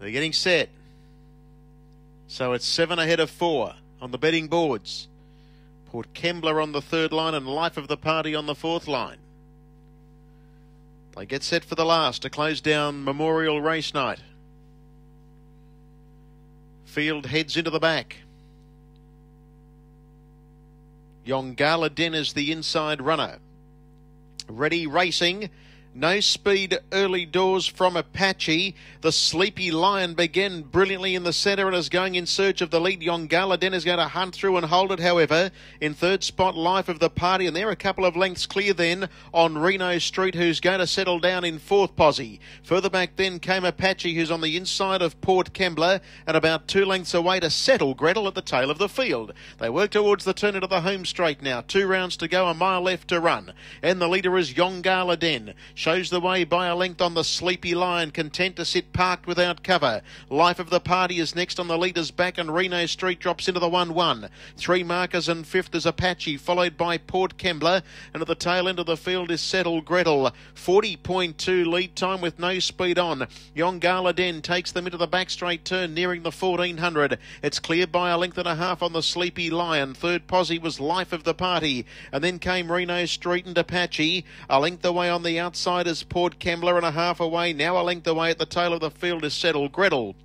They're getting set. So it's 7 ahead of 4 on the betting boards. Port Kembla on the third line and Life of the Party on the fourth line. They get set for the last to close down Memorial Race Night. Field heads into the back. Yongala Den is the inside runner. Ready racing. No speed early doors from Apache. The Sleepy Lion began brilliantly in the centre and is going in search of the lead. Yongala Den is going to hunt through and hold it, however. In third spot, Life of the Party, and they're a couple of lengths clear then on Reno Street, who's going to settle down in fourth posse. Further back then came Apache, who's on the inside of Port Kembla, and about 2 lengths away to settle Gretel at the tail of the field. They work towards the turn into the home straight now. 2 rounds to go, a mile left to run. And the leader is Yongala Den. Shows the way by a length on the Sleepy Lion, content to sit parked without cover. Life of the Party is next on the leader's back, and Reno Street drops into the 1-1. 3 markers, and fifth is Apache, followed by Port Kembla, and at the tail end of the field is Settle Gretel. 40.2 lead time with no speed on. Yongala Den takes them into the back straight turn, nearing the 1400. It's cleared by a length and a half on the Sleepy Lion. Third posse was Life of the Party, and then came Reno Street and Apache. A length away on the outside is Port Kembla, and a half away. Now a length away at the tail of the field is Settle Gretel.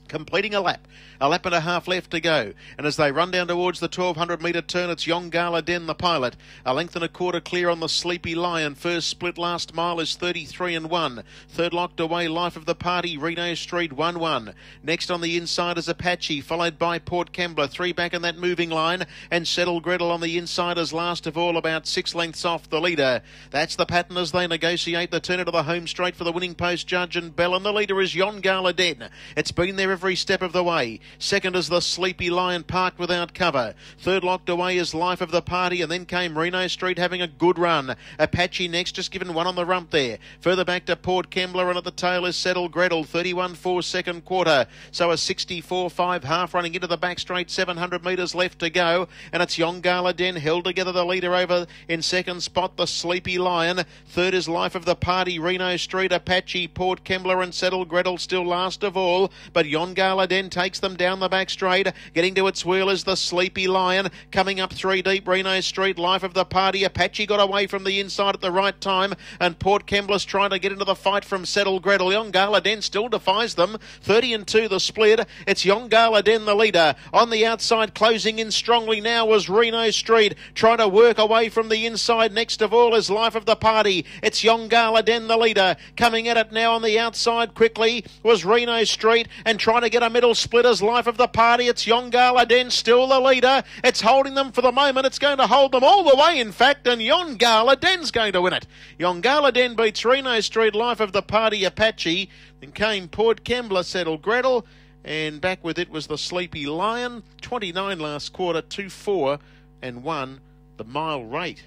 Completing a lap and a half left to go, and as they run down towards the 1200 metre turn, it's Yongala Den the pilot. A length and a quarter clear on the Sleepy Lion. First split last mile is 33 and 1. Third locked away, Life of the Party, Reno Street 1-1. Next on the inside is Apache, followed by Port Kembla. 3 back in that moving line, and Settle Gretel on the inside is last of all, about 6 lengths off the leader. That's the pattern as they negotiate the turn into the home straight for the winning post judge and bell, and the leader is Yongala Den. It's been there every step of the way. Second is the Sleepy Lion, parked without cover. Third locked away is Life of the Party, and then came Reno Street having a good run. Apache next, just given 1 on the rump there. Further back to Port Kembla, and at the tail is Settle Gretel. 31.4 second quarter. So a 64.5 half running into the back straight. 700 metres left to go, and it's Yongala Den held together, the leader over in second spot, the Sleepy Lion. Third is Life of the Party, Reno Street, Apache, Port Kembla, and Settle Gretel still last of all, but Yongala Den takes them down the back straight. Getting to its wheel is the Sleepy Lion. Coming up 3 deep, Reno Street, Life of the Party. Apache got away from the inside at the right time, and Port Kembla's trying to get into the fight from Settle Gretel. Yongala Den still defies them. 30 and 2 the split. It's Yongala Den the leader. On the outside, closing in strongly now was Reno Street, trying to work away from the inside. Next of all is Life of the Party. It's Yongala Den the leader. Coming at it now on the outside quickly was Reno Street, and trying to get a middle split as Life of the Party. It's Yongala Den still the leader. It's holding them for the moment. It's going to hold them all the way, in fact, and Yongala Den's going to win it. Yongala Den beats Reno Street, Life of the Party, Apache. Then came Port Kembla, Settle Gretel, and back with it was the Sleepy Lion. 29 last quarter, 2-4 and 1 the mile rate.